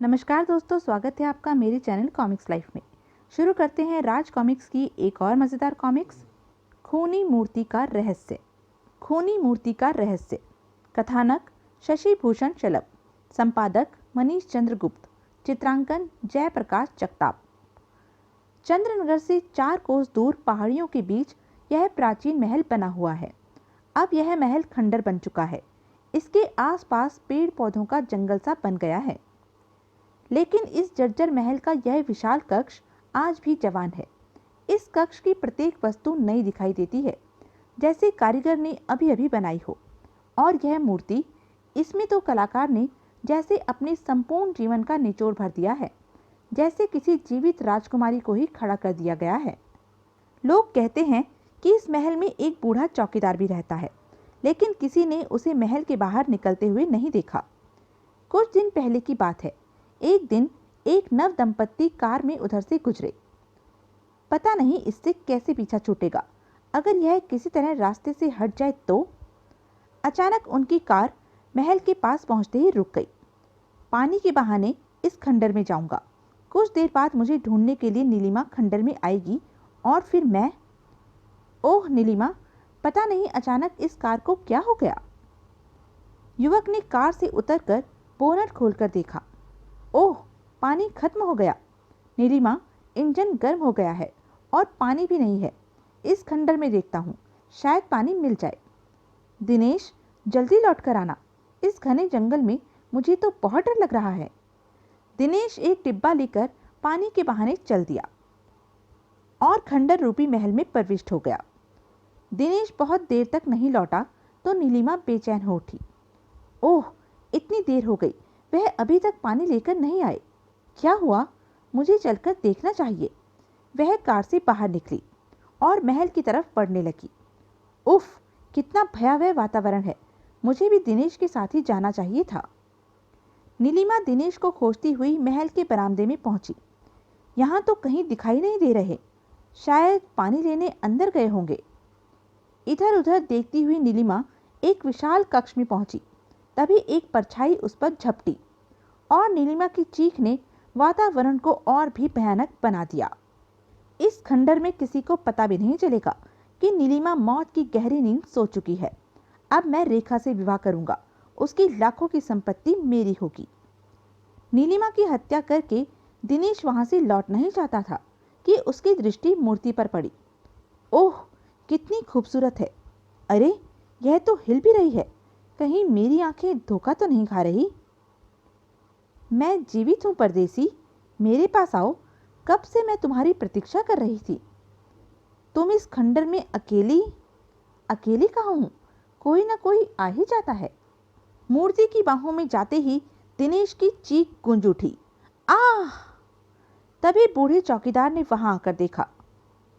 नमस्कार दोस्तों, स्वागत है आपका मेरे चैनल कॉमिक्स लाइफ में। शुरू करते हैं राज कॉमिक्स की एक और मज़ेदार कॉमिक्स, खूनी मूर्ति का रहस्य। खूनी मूर्ति का रहस्य। कथानक शशि भूषण शलभ, संपादक मनीष चंद्र गुप्त, चित्रांकन जयप्रकाश जगताप। चंद्रनगर से 4 कोस दूर पहाड़ियों के बीच यह प्राचीन महल बना हुआ है। अब यह महल खंडर बन चुका है। इसके आसपास पेड़ पौधों का जंगल सा बन गया है, लेकिन इस जर्जर महल का यह विशाल कक्ष आज भी जवान है। इस कक्ष की प्रत्येक वस्तु नई दिखाई देती है, जैसे कारीगर ने अभी अभी बनाई हो। और यह मूर्ति, इसमें तो कलाकार ने जैसे अपने संपूर्ण जीवन का निचोड़ भर दिया है, जैसे किसी जीवित राजकुमारी को ही खड़ा कर दिया गया है। लोग कहते हैं कि इस महल में एक बूढ़ा चौकीदार भी रहता है, लेकिन किसी ने उसे महल के बाहर निकलते हुए नहीं देखा। कुछ दिन पहले की बात है। एक दिन एक नव दंपत्ति कार में उधर से गुजरे। पता नहीं इससे कैसे पीछा छूटेगा। अगर यह किसी तरह रास्ते से हट जाए तो। अचानक उनकी कार महल के पास पहुंचते ही रुक गई। पानी के बहाने इस खंडर में जाऊंगा। कुछ देर बाद मुझे ढूंढने के लिए नीलिमा खंडर में आएगी और फिर मैं। ओह नीलिमा, पता नहीं अचानक इस कार को क्या हो गया। युवक ने कार से उतरकर बोनट खोलकर देखा। ओह, पानी खत्म हो गया। नीलिमा, इंजन गर्म हो गया है और पानी भी नहीं है। इस खंडर में देखता हूँ, शायद पानी मिल जाए। दिनेश, जल्दी लौट कर आना। इस घने जंगल में मुझे तो बहुत डर लग रहा है। दिनेश एक डिब्बा लेकर पानी के बहाने चल दिया और खंडर रूपी महल में प्रविष्ट हो गया। दिनेश बहुत देर तक नहीं लौटा तो नीलिमा बेचैन हो उठी। ओह, इतनी देर हो गई, वह अभी तक पानी लेकर नहीं आए। क्या हुआ? मुझे चलकर देखना चाहिए। वह कार से बाहर निकली और महल की तरफ बढ़ने लगी। उफ, कितना भयावह वातावरण है। मुझे भी दिनेश के साथ ही जाना चाहिए था। नीलिमा दिनेश को खोजती हुई महल के बरामदे में पहुंची। यहाँ तो कहीं दिखाई नहीं दे रहे। शायद पानी लेने अंदर गए होंगे। इधर उधर देखती हुई नीलिमा एक विशाल कक्ष में पहुंची। तभी एक परछाई उस पर झपटी और नीलिमा की चीख ने वातावरण को और भी भयानक बना दिया। इस खंडर में किसी को पता भी नहीं चलेगा कि नीलिमा मौत की गहरी नींद सो चुकी है। अब मैं रेखा से विवाह करूंगा। उसकी लाखों की संपत्ति मेरी होगी। नीलिमा की हत्या करके दिनेश वहां से लौट नहीं चाहता था कि उसकी दृष्टि मूर्ति पर पड़ी। ओह, कितनी खूबसूरत है। अरे, यह तो हिल भी रही है। कहीं मेरी आंखें धोखा तो नहीं खा रही। मैं जीवित हूँ परदेसी, मेरे पास आओ। कब से मैं तुम्हारी प्रतीक्षा कर रही थी। तुम इस खंडर में अकेली। अकेली कहाँ हूँ, कोई ना कोई आ ही जाता है। मूर्ति की बाहों में जाते ही दिनेश की चीख गूंज उठी। आह! तभी बूढ़े चौकीदार ने वहां आकर देखा।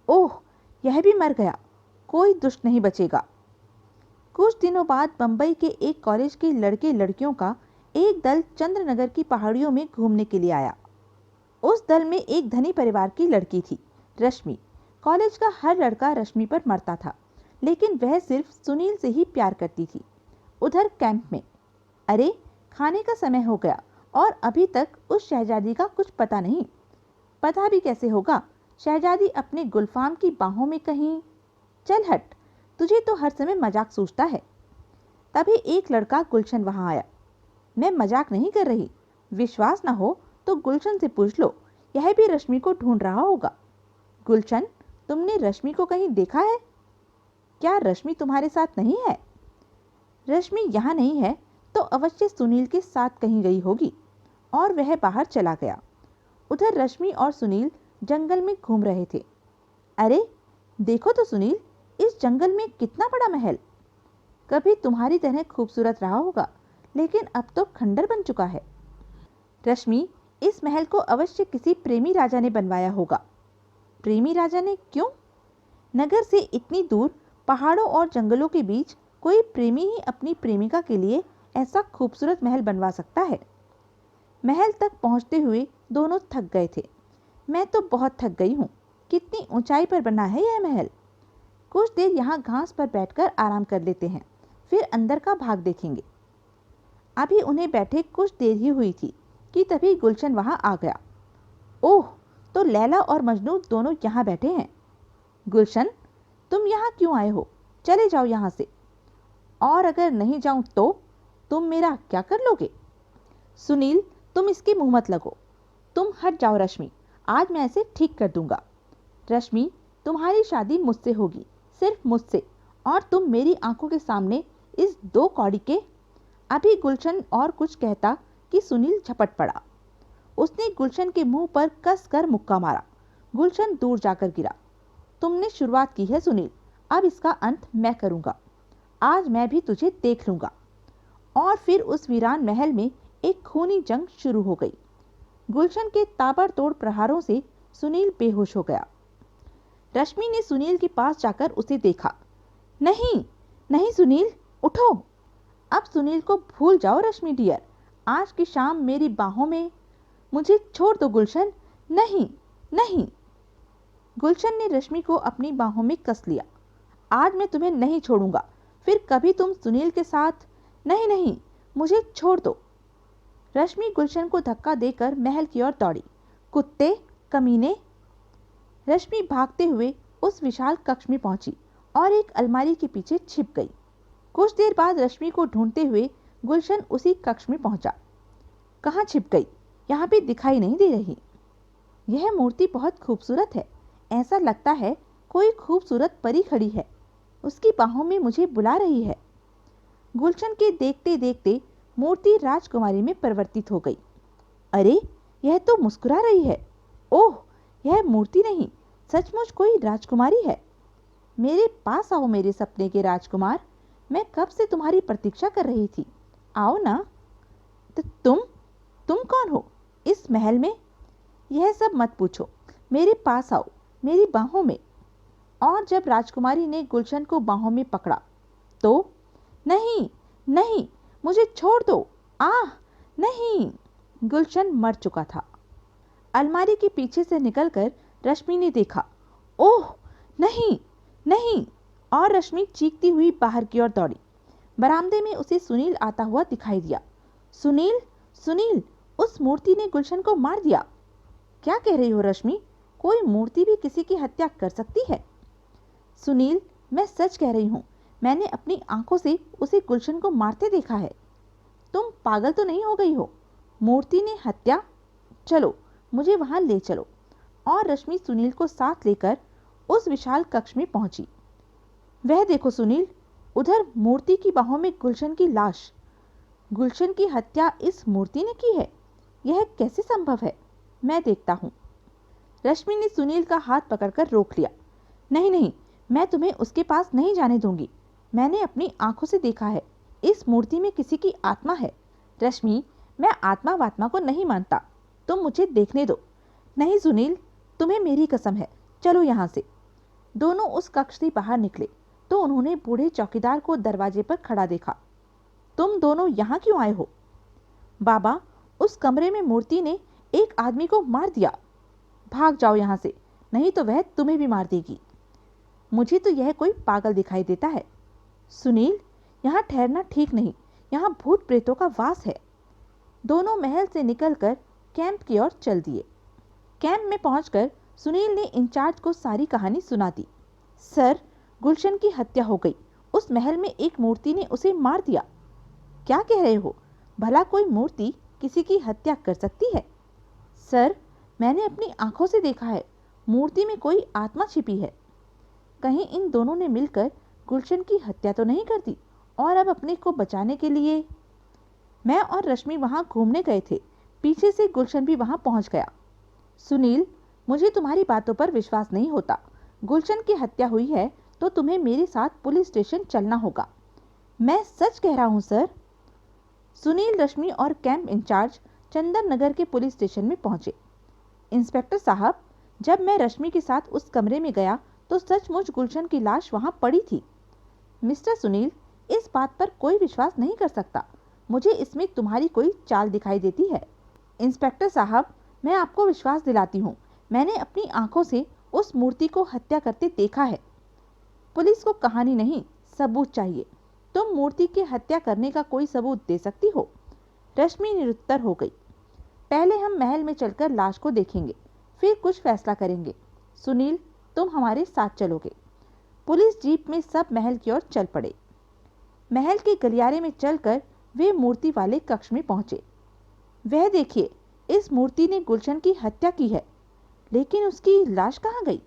ओह, यह भी मर गया। कोई दुष्ट नहीं बचेगा। कुछ दिनों बाद बंबई के एक कॉलेज के लड़के लड़कियों का एक दल चंद्रनगर की पहाड़ियों में घूमने के लिए आया। उस दल में एक धनी परिवार की लड़की थी, रश्मि। कॉलेज का हर लड़का रश्मि पर मरता था, लेकिन वह सिर्फ सुनील से ही प्यार करती थी। उधर कैंप में, अरे, खाने का समय हो गया और अभी तक उस शहजादी का कुछ पता नहीं। पता भी कैसे होगा, शहजादी अपने गुलफाम की बाहों में कहीं। चल हट, तुझे तो हर समय मजाक सूझता है। तभी एक लड़का गुलशन वहां आया। मैं मजाक नहीं कर रही। विश्वास ना हो तो गुलशन से पूछ लो, यह भी रश्मि को ढूंढ रहा होगा। गुलशन, तुमने रश्मि को कहीं देखा है? क्या रश्मि तुम्हारे साथ नहीं है? रश्मि यहाँ नहीं है तो अवश्य सुनील के साथ कहीं गई होगी। और वह बाहर चला गया। उधर रश्मि और सुनील जंगल में घूम रहे थे। अरे, देखो तो सुनील, इस जंगल में कितना बड़ा महल। कभी तुम्हारी तरह खूबसूरत रहा होगा, लेकिन अब तो खंडर बन चुका है। रश्मि, इस महल को अवश्य किसी प्रेमी राजा ने बनवाया होगा। प्रेमी राजा ने? क्यों? नगर से इतनी दूर पहाड़ों और जंगलों के बीच कोई प्रेमी ही अपनी प्रेमिका के लिए ऐसा खूबसूरत महल बनवा सकता है। महल तक पहुंचते हुए दोनों थक गए थे। मैं तो बहुत थक गई हूँ। कितनी ऊंचाई पर बना है यह महल। कुछ देर यहाँ घास पर बैठकर आराम कर लेते हैं, फिर अंदर का भाग देखेंगे। अभी उन्हें बैठे कुछ देर ही हुई थी कि कि तभी गुलशन वहां आ गया। ओह, तो लैला और मजनू दोनों यहाँ बैठे हैं। गुलशन, तुम यहाँ क्यों आए हो? चले जाओ यहाँ से। और अगर नहीं जाऊं तो तुम मेरा क्या कर लोगे? सुनील, तुम इसके मुंह मत लगो। तुम हट जाओ रश्मि, आज मैं इसे ठीक कर दूंगा। रश्मि, तुम्हारी शादी मुझसे होगी, सिर्फ मुझसे, और तुम मेरी आंखों के सामने इस 2 कौड़ी के। अभी गुलशन और कुछ कहता कि सुनील झपट पड़ा। उसने गुलशन के मुंह पर कस कर मुक्का मारा। गुलशन दूर जाकर गिरा। तुमने शुरुआत की है सुनील, अब इसका अंत मैं करूंगा। आज मैं भी तुझे देख लूंगा। और फिर उस वीरान महल में एक खूनी जंग शुरू हो गई। गुलशन के ताबड़तोड़ प्रहारों से सुनील बेहोश हो गया। रश्मि ने सुनील के पास जाकर उसे देखा। नहीं नहीं सुनील, उठो। अब सुनील को भूल जाओ रश्मि डियर, आज की शाम मेरी बाहों में। मुझे छोड़ दो गुलशन। नहीं नहीं। गुलशन ने रश्मि को अपनी बाहों में कस लिया। आज मैं तुम्हें नहीं छोड़ूंगा, फिर कभी तुम सुनील के साथ। नहीं नहीं, मुझे छोड़ दो। रश्मि गुलशन को धक्का देकर महल की ओर दौड़ी। कुत्ते, कमीने। रश्मि भागते हुए उस विशाल कक्ष में पहुंची और एक अलमारी के पीछे छिप गई। कुछ देर बाद रश्मि को ढूंढते हुए गुलशन उसी कक्ष में पहुंचा। कहाँ छिप गई? यहाँ पे दिखाई नहीं दे रही। यह मूर्ति बहुत खूबसूरत है, ऐसा लगता है कोई खूबसूरत परी खड़ी है, उसकी बाहों में मुझे बुला रही है। गुलशन के देखते देखते मूर्ति राजकुमारी में परिवर्तित हो गई। अरे, यह तो मुस्कुरा रही है। ओह, यह मूर्ति नहीं, सचमुच कोई राजकुमारी है। मेरे पास आओ मेरे सपने के राजकुमार, मैं कब से तुम्हारी प्रतीक्षा कर रही थी। आओ ना। तुम कौन हो इस महल में? यह सब मत पूछो, मेरे पास आओ, मेरी बाहों में। और जब राजकुमारी ने गुलशन को बाहों में पकड़ा तो नहीं नहीं, मुझे छोड़ दो। आह नहीं। गुलशन मर चुका था। अलमारी के पीछे से निकलकर रश्मि ने देखा। ओह नहीं नहीं। और रश्मि चीखती हुई बाहर की ओर दौड़ी। बरामदे में उसे सुनील आता हुआ दिखाई दिया। सुनील, सुनील, उस मूर्ति ने गुलशन को मार दिया। क्या कह रही हो रश्मि? कोई मूर्ति भी किसी की हत्या कर सकती है? सुनील, मैं सच कह रही हूँ, मैंने अपनी आंखों से उसे गुलशन को मारते देखा है। तुम पागल तो नहीं हो गई हो? मूर्ति ने हत्या? चलो, मुझे वहां ले चलो। और रश्मि सुनील को साथ लेकर उस विशाल कक्ष में पहुंची। वह देखो सुनील, उधर मूर्ति की बाहों में गुलशन की लाश। गुलशन की हत्या इस मूर्ति ने की है। यह कैसे संभव है? मैं देखता हूँ। रश्मि ने सुनील का हाथ पकड़कर रोक लिया। नहीं नहीं, मैं तुम्हें उसके पास नहीं जाने दूंगी। मैंने अपनी आंखों से देखा है, इस मूर्ति में किसी की आत्मा है। रश्मि, मैं आत्मा वात्मा को नहीं मानता, तुम मुझे देखने दो। नहीं सुनील, तुम्हें मेरी कसम है, चलो यहाँ से। दोनों उस कक्ष से बाहर निकले तो उन्होंने बूढ़े चौकीदार को दरवाजे पर खड़ा देखा। तुम दोनों यहाँ क्यों आए हो? बाबा, उस कमरे में मूर्ति ने एक आदमी को मार दिया। भाग जाओ यहाँ से, नहीं तो वह तुम्हें भी मार देगी। मुझे तो यह कोई पागल दिखाई देता है। सुनील, यहाँ ठहरना ठीक नहीं, यहाँ भूत प्रेतों का वास है। दोनों महल से निकलकर कैंप की ओर चल दिए। कैंप में पहुंचकर सुनील ने इंचार्ज को सारी कहानी सुना दी। सर, गुलशन की हत्या हो गई, उस महल में एक मूर्ति ने उसे मार दिया। क्या कह रहे हो? भला कोई मूर्ति किसी की हत्या कर सकती है? सर, मैंने अपनी आंखों से देखा है, मूर्ति में कोई आत्मा छिपी है। कहीं इन दोनों ने मिलकर गुलशन की हत्या तो नहीं कर दी और अब अपने को बचाने के लिए। मैं और रश्मि वहां घूमने गए थे, पीछे से गुलशन भी वहां पहुंच गया। सुनील, मुझे तुम्हारी बातों पर विश्वास नहीं होता। गुलशन की हत्या हुई है तो तुम्हें मेरे साथ पुलिस स्टेशन चलना होगा। मैं सच कह रहा हूं सर। सुनील, रश्मि और कैंप इंचार्ज चंदन नगर के पुलिस स्टेशन में पहुंचे। इंस्पेक्टर साहब, जब मैं रश्मि के साथ उस कमरे में गया तो सचमुच गुलशन की लाश वहां पड़ी थी। मिस्टर सुनील, इस बात पर कोई विश्वास नहीं कर सकता। मुझे इसमें तुम्हारी कोई चाल दिखाई देती है। इंस्पेक्टर साहब, मैं आपको विश्वास दिलाती हूँ, मैंने अपनी आंखों से उस मूर्ति को हत्या करते देखा है। पुलिस को कहानी नहीं, सबूत चाहिए। तुम मूर्ति की हत्या करने का कोई सबूत दे सकती हो? रश्मि निरुत्तर हो गई। पहले हम महल में चलकर लाश को देखेंगे, फिर कुछ फैसला करेंगे। सुनील, तुम हमारे साथ चलोगे। पुलिस जीप में सब महल की ओर चल पड़े। महल के गलियारे में चलकर वे मूर्ति वाले कक्ष में पहुंचे। वह देखिए, इस मूर्ति ने गुलशन की हत्या की है, लेकिन उसकी लाश कहाँ गई?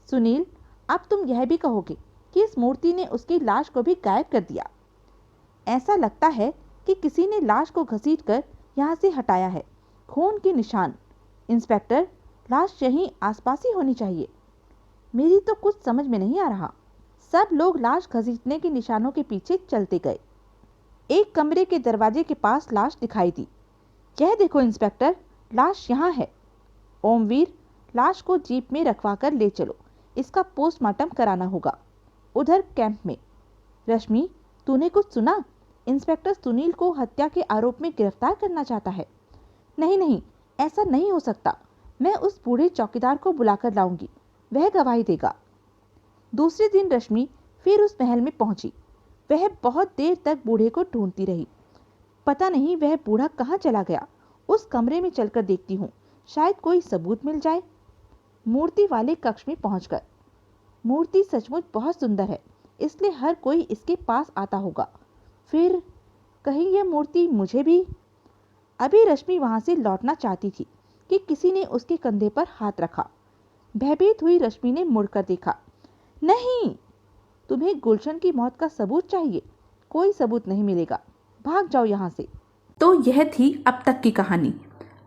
सुनील, अब तुम यह भी कहोगे कि इस मूर्ति ने उसकी लाश को भी गायब कर दिया। ऐसा लगता है कि किसी ने लाश को घसीटकर यहाँ से हटाया है। खून के निशान। इंस्पेक्टर, लाश यहीं आसपास ही होनी चाहिए। मेरी तो कुछ समझ में नहीं आ रहा। सब लोग लाश घसीटने के निशानों के पीछे चलते गए। एक कमरे के दरवाजे के पास लाश दिखाई दी। यह देखो इंस्पेक्टर, लाश यहाँ है। ओमवीर, लाश को जीप में रखवा कर ले चलो, इसका पोस्टमार्टम कराना होगा। उधर कैंप में, रश्मि, तूने कुछ सुना? इंस्पेक्टर सुनील को हत्या के आरोप में गिरफ्तार करना चाहता है। नहीं नहीं, ऐसा नहीं हो सकता। मैं उस बूढ़े चौकीदार को बुलाकर लाऊंगी, वह गवाही देगा। दूसरे दिन रश्मि फिर उस महल में पहुंची। वह बहुत देर तक बूढ़े को ढूंढती रही। पता नहीं वह बूढ़ा कहाँ चला गया। उस कमरे में चलकर देखती हूँ, शायद कोई सबूत मिल जाए। मूर्ति वाले कक्ष में पहुंचकर, मूर्ति सचमुच बहुत सुंदर है, इसलिए हर कोई इसके पास आता होगा। फिर कहीं यह मूर्ति मुझे भी। अभी रश्मि वहां से लौटना चाहती थी कि किसी ने उसके कंधे पर हाथ रखा। भयभीत हुई रश्मि ने मुड़कर देखा। नहीं, तुम्हें गुलशन की मौत का सबूत चाहिए। कोई सबूत नहीं मिलेगा, भाग जाओ यहाँ से। तो यह थी अब तक की कहानी।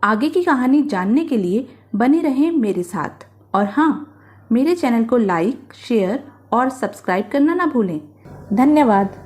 आगे की कहानी जानने के लिए बने रहें मेरे साथ। और हाँ, मेरे चैनल को लाइक, शेयर और सब्सक्राइब करना ना भूलें। धन्यवाद।